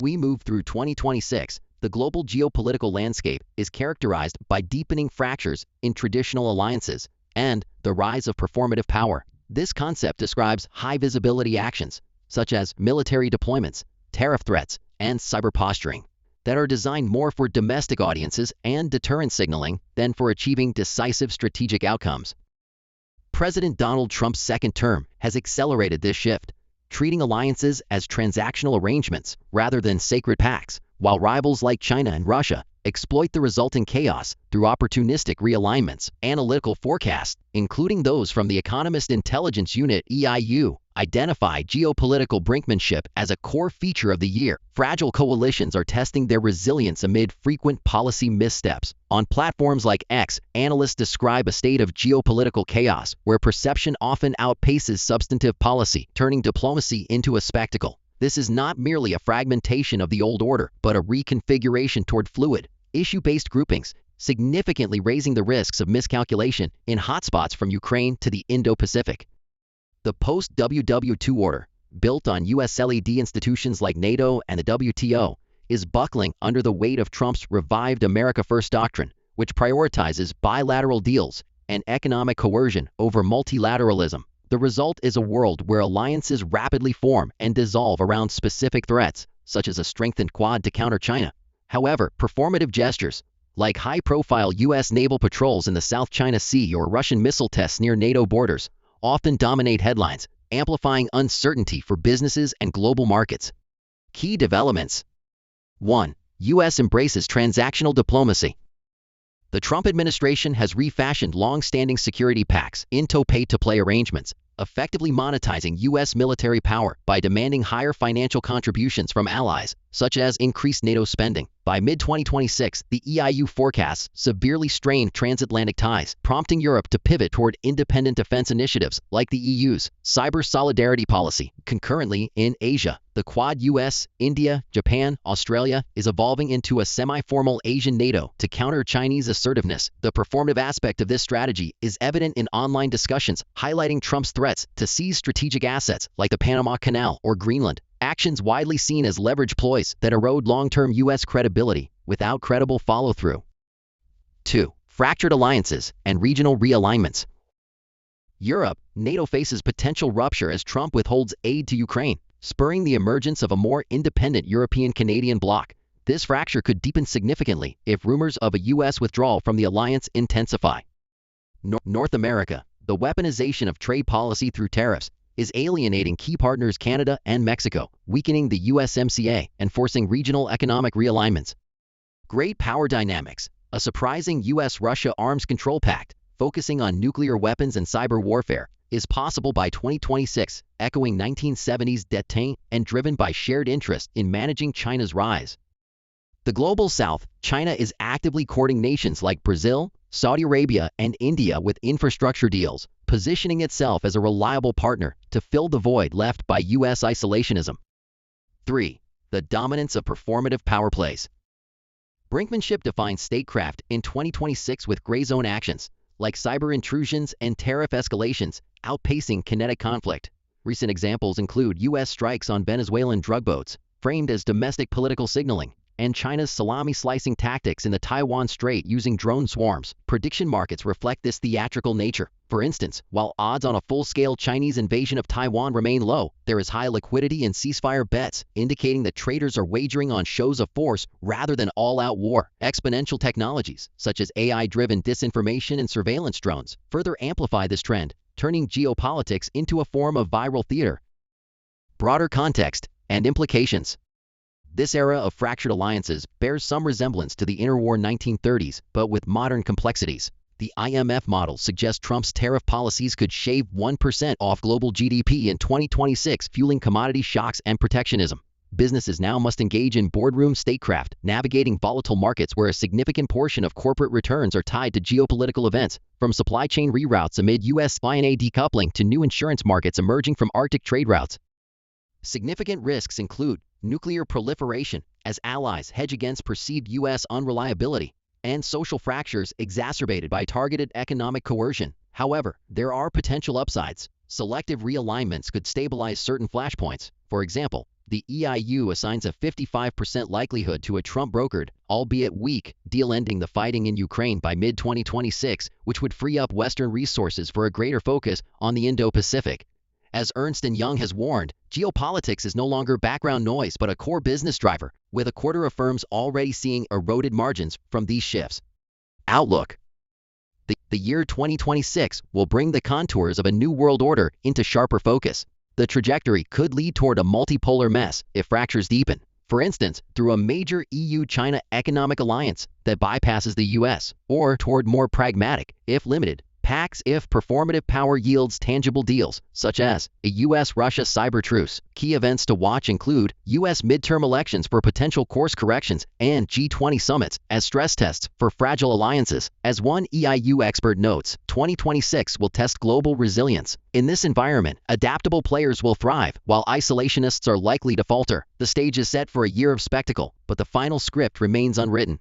We move through 2026, the global geopolitical landscape is characterized by deepening fractures in traditional alliances and the rise of performative power. This concept describes high-visibility actions, such as military deployments, tariff threats, and cyber posturing, that are designed more for domestic audiences and deterrent signaling than for achieving decisive strategic outcomes. President Donald Trump's second term has accelerated this shift, treating alliances as transactional arrangements rather than sacred pacts, while rivals like China and Russia exploit the resulting chaos through opportunistic realignments. Analytical forecasts, including those from the Economist Intelligence Unit (EIU), identify geopolitical brinkmanship as a core feature of the year. Fragile coalitions are testing their resilience amid frequent policy missteps. On platforms like X, analysts describe a state of geopolitical chaos where perception often outpaces substantive policy, turning diplomacy into a spectacle. This is not merely a fragmentation of the old order, but a reconfiguration toward fluid, issue-based groupings, significantly raising the risks of miscalculation in hotspots from Ukraine to the Indo-Pacific. The post-WW2 order, built on US-led institutions like NATO and the WTO, is buckling under the weight of Trump's revived America First doctrine, which prioritizes bilateral deals and economic coercion over multilateralism. The result is a world where alliances rapidly form and dissolve around specific threats, such as a strengthened Quad to counter China. However, performative gestures, like high-profile U.S. naval patrols in the South China Sea or Russian missile tests near NATO borders, often dominate headlines, amplifying uncertainty for businesses and global markets. Key developments. 1. U.S. embraces transactional diplomacy. The Trump administration has refashioned long-standing security pacts into pay-to-play arrangements, effectively monetizing U.S. military power by demanding higher financial contributions from allies, such as increased NATO spending. By mid-2026, the EIU forecasts severely strained transatlantic ties, prompting Europe to pivot toward independent defense initiatives like the EU's cyber solidarity policy. Concurrently, in Asia, the Quad US, India, Japan, Australia is evolving into a semi-formal Asian NATO to counter Chinese assertiveness. The performative aspect of this strategy is evident in online discussions highlighting Trump's threats to seize strategic assets like the Panama Canal or Greenland, actions widely seen as leverage ploys that erode long-term U.S. credibility without credible follow-through. 2. Fractured alliances and regional realignments. Europe, NATO faces potential rupture as Trump withholds aid to Ukraine, spurring the emergence of a more independent European-Canadian bloc. This fracture could deepen significantly if rumors of a U.S. withdrawal from the alliance intensify. North America, the weaponization of trade policy through tariffs is alienating key partners Canada and Mexico, weakening the USMCA and forcing regional economic realignments. Great power dynamics, a surprising U.S.-Russia arms control pact focusing on nuclear weapons and cyber warfare, is possible by 2026, echoing 1970s détente and driven by shared interest in managing China's rise. The Global South, China is actively courting nations like Brazil, Saudi Arabia, and India with infrastructure deals, positioning itself as a reliable partner to fill the void left by U.S. isolationism. 3. The dominance of performative power plays. Brinkmanship defines statecraft in 2026 with gray zone actions, like cyber intrusions and tariff escalations, outpacing kinetic conflict. Recent examples include U.S. strikes on Venezuelan drug boats, framed as domestic political signaling, and China's salami-slicing tactics in the Taiwan Strait using drone swarms. Prediction markets reflect this theatrical nature. For instance, while odds on a full-scale Chinese invasion of Taiwan remain low, there is high liquidity in ceasefire bets, indicating that traders are wagering on shows of force rather than all-out war. Exponential technologies, such as AI-driven disinformation and surveillance drones, further amplify this trend, turning geopolitics into a form of viral theater. Broader context and implications. This era of fractured alliances bears some resemblance to the interwar 1930s, but with modern complexities. The IMF model suggests Trump's tariff policies could shave 1% off global GDP in 2026, fueling commodity shocks and protectionism. Businesses now must engage in boardroom statecraft, navigating volatile markets where a significant portion of corporate returns are tied to geopolitical events, from supply chain reroutes amid U.S.-China decoupling to new insurance markets emerging from Arctic trade routes. Significant risks include nuclear proliferation as allies hedge against perceived U.S. unreliability, and social fractures exacerbated by targeted economic coercion. However, there are potential upsides. Selective realignments could stabilize certain flashpoints. For example, the EIU assigns a 55% likelihood to a Trump-brokered, albeit weak, deal ending the fighting in Ukraine by mid-2026, which would free up Western resources for a greater focus on the Indo-Pacific. As Ernst & Young has warned, geopolitics is no longer background noise but a core business driver, with a quarter of firms already seeing eroded margins from these shifts. Outlook. The year 2026 will bring the contours of a new world order into sharper focus. The trajectory could lead toward a multipolar mess if fractures deepen. For instance, through a major EU-China economic alliance that bypasses the US, or toward more pragmatic, if limited, pacts if performative power yields tangible deals, such as a US-Russia cyber truce. Key events to watch include US midterm elections for potential course corrections and G20 summits as stress tests for fragile alliances. As one EIU expert notes, 2026 will test global resilience. In this environment, adaptable players will thrive, while isolationists are likely to falter. The stage is set for a year of spectacle, but the final script remains unwritten.